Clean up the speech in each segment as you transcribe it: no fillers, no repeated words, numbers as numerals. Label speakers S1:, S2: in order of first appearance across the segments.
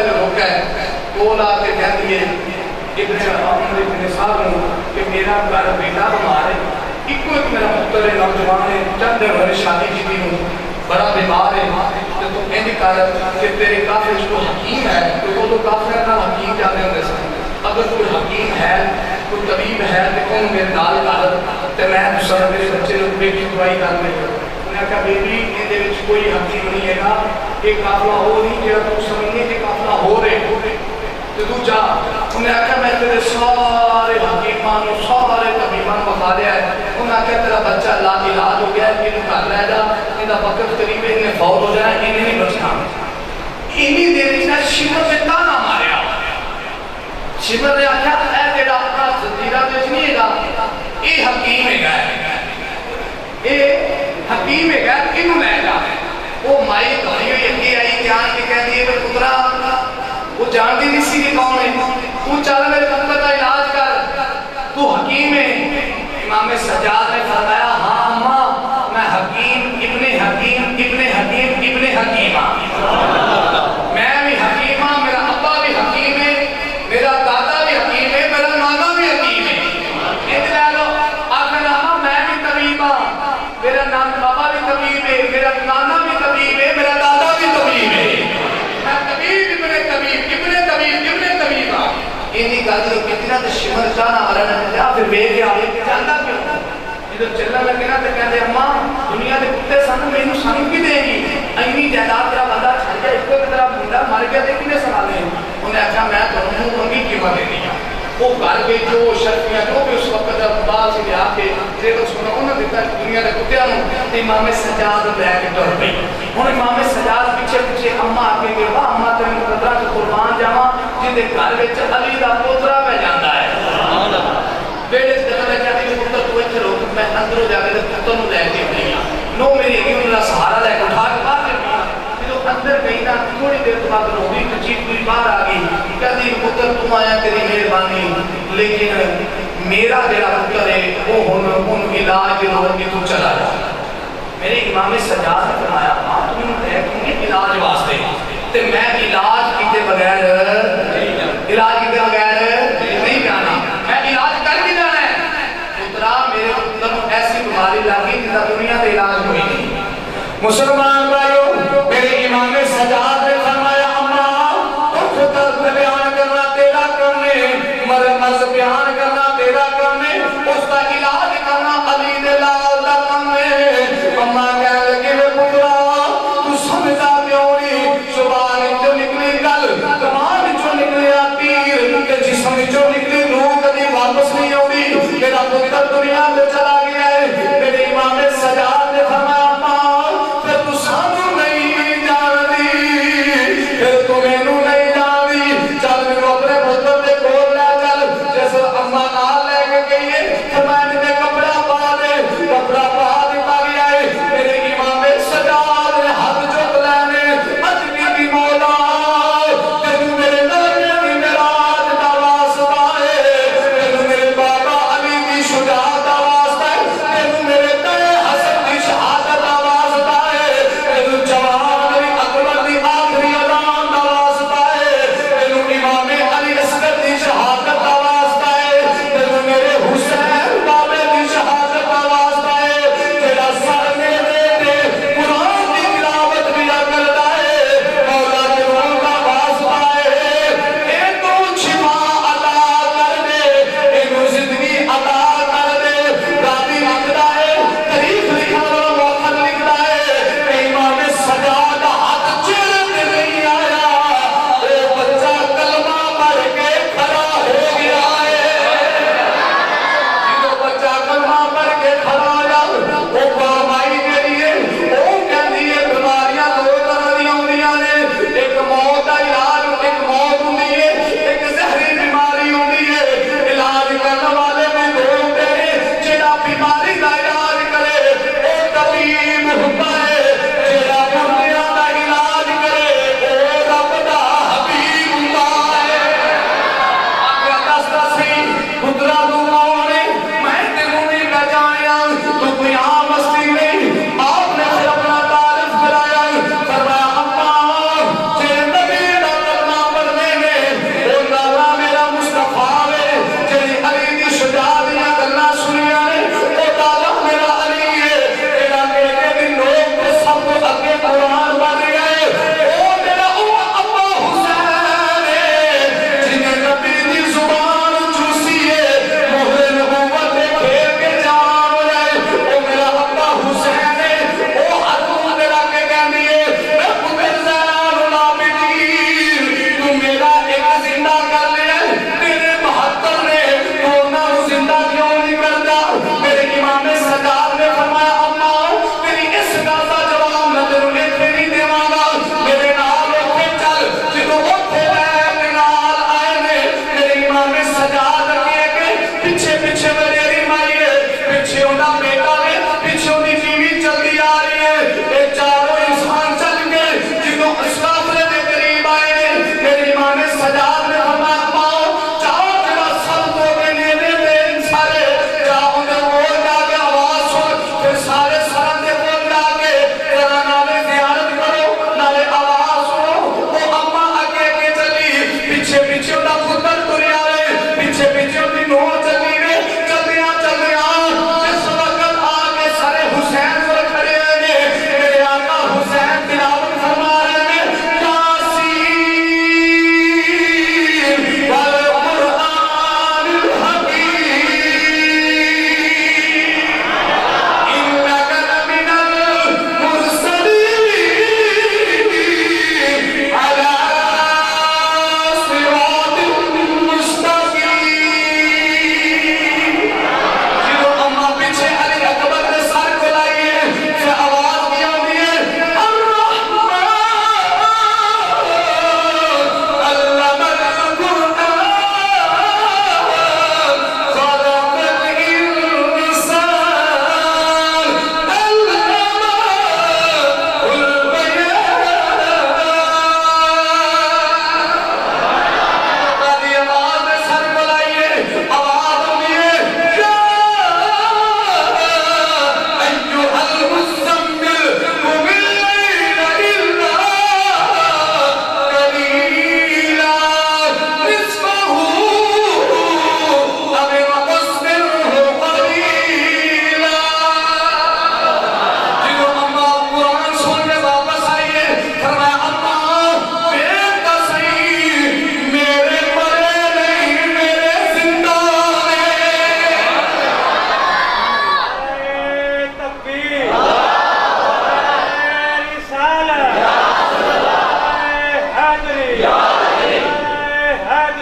S1: جو روکا ہے وہ لا کے کہہ دیے ابن عمر ابن صاحب کہ میرا گھر بیٹا بیمار ہے، ایک میرا پتر ہے نوجوان ہے، چند دن ہوئے شادی کی تھی، بڑا بیمار ہے، تو انج کر کہ تیرے کافر جو حکیم ہے تو وہ تو کافر نہ حکیم جانے ہوتے سن، اگر کوئی حکیم ہے کوئی طبیب ہے تو کون میرے نال کر تے میں دوسرا میرے بچے کو بیٹی دوائی کر دے. انہیں کہا بیبی یہ کوئی حکیم نہیں ہے گا، یہ قافلہ ہو نہیں جا تو سمجھنے کہ قافلہ ہو رہے تو تو جا. انہیں کہا میں تیرے سارے حکیمان سارے طبیبان بتا دیا ہے. انہیں کہا تیرا بچہ اللہ علاج ہو گیا ہے، انہیں کر لے جا، انہیں وقت قریب ہے، انہیں فوت ہو جائے، انہیں نہیں بچنا. انہی دیر چاہ شمر میں تانا ماریا. شمر نے آکھا اے تیرا اپنا زندیرہ دیکھ نہیں گا، یہ حکیم ہے گا، یہ حکیم ہے گا، انہوں لے جا. وہ مائی دھونی ہوئی اگے آئی جان کے کہہ دیئے میں پترا وہ جان دی نہیں سی کہ کون ہے، تو چالا میرے پتر کا علاج کر، تو حکیم ہے. امام سجاد نے فرمایا ہاں اماں میں حکیم ابن حکیم ابن حکیم ابن حکیم میں بھی حکیم ہاں، میرا ابا بھی حکیم ہے، میرا دادا بھی حکیم ہے، میرا نانا بھی حکیم ہے. اتنا لو آخر اماں میں بھی طبیب ہاں، میرا بابا بھی طبیب ہے، میرا نانا بھی طبیب ہے، میرا دادا بھی طبیب ہے، میں طبیب ابن طبیب ابن طبیب ابن طبیب ہاں. انہی گل جو کتنا تو شمر جانا مرنا جا پھر بے کے آگے جانتا کیوں جب چلنا لگے نا تو کہتے اماں دنیا کے کتے سن میں انہوں سن کی دے گی اینی جائیداد تیرا بندہ چھڑ گیا، اس کو طرح بندہ مر گیا دے کنے سنالے. انہیں کہا میں تمہیں ان کی قیمت دینی ہے. وہ گھر کے جو شرطیاں جو بھی اس وقت جب باہر سے لیا کے زیور سنا انہوں نے دیتا دنیا کے کتیاں نے امام سجاد لے کے ڈر پئی. ہن امام سجاد پیچھے پیچھے اماں آگے گئے واہ اماں تیرے مقدرہ کے قربان جاواں جن دے گھر وچ علی دا پوترا پہ جاندا ہے. بیڑے سے جگہ لے جاتی ہے پتر تو ایتھے روک میں اندروں جا کے پتر نوں لے کے گئی ہاں نو میری اگے انہاں دا سہارا لے کے اٹھا کے باہر گئی ہاں. جدوں اندر گئی نا تھوڑی دیر تو بعد روی کچی پوری باہر آ گئی کہتی پتر تم آیا تیری مہربانی لیکن میرا جڑا پتر ہے وہ ہن علاج لوگ کے تو چلا جا. میرے امام سجاد نے فرمایا ماں تم نے کیوں علاج واسطے تے میں علاج کیتے بغیر علاج کیتے بغیر نہیں جانا، میں علاج کر کے جانا ہے. پترا میرے پتر کو ایسی بیماری لگی جس کا دنیا سے علاج ہوئی نہیں. مسلمان بھائیو میرے امام سجاد نے فرمایا اماں تو درد بیان کرنا تیرا کرنے، مرض بیان کرنا تیرا کرنے، اس کا علاج کرنا علی دے لال دا کرنے. اماں کہہ لگے میں پترا تو سمجھا کیوں نہیں، زبان جو نکلی گل کمان جو نکلی تیر کہ جسم جو نکلی روح کبھی واپس نہیں ہوگی. میرا پتر دنیا میں چلا گیا ہے. میرے امام سجاد نے فرمایا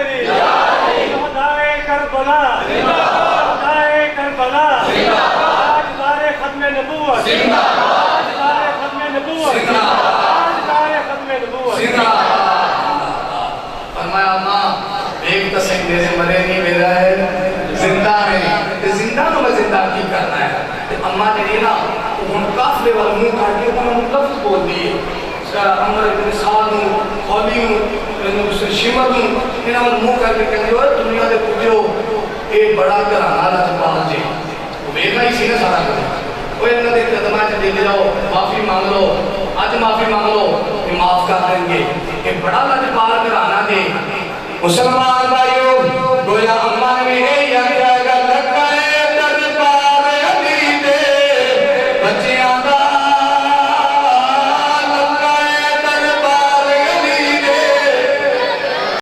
S2: حیدری شہدائے کربلا شہدائے کربلا تاجدار ختم نبوت تاجدار ختم نبوت تاجدار ختم نبوت.
S1: فرمایا ماں ایک تسنگ میرے مرے نہیں میرا ہے زندہ ہے زندہ تو میں زندہ کی کرنا ہے. اماں نے نا ان قافلے والا منہ کاٹ کے انہوں نے لفظ بول دیے عمر ابن سعد ہوں خولی ہوں شمر ہوں انہوں نے منہ کر کے کہنے ہوئے دنیا دے پوچھو ایک بڑا گھرانا لجپال جی وہ بیٹھا ہی سی نا سارا کرنا وہ انہوں نے قدمہ دے جاؤ معافی مانگ لو آج معافی مانگ لو یہ معاف کر دیں گے ایک بڑا لجپال گھرانا دے مسلمان بھائیو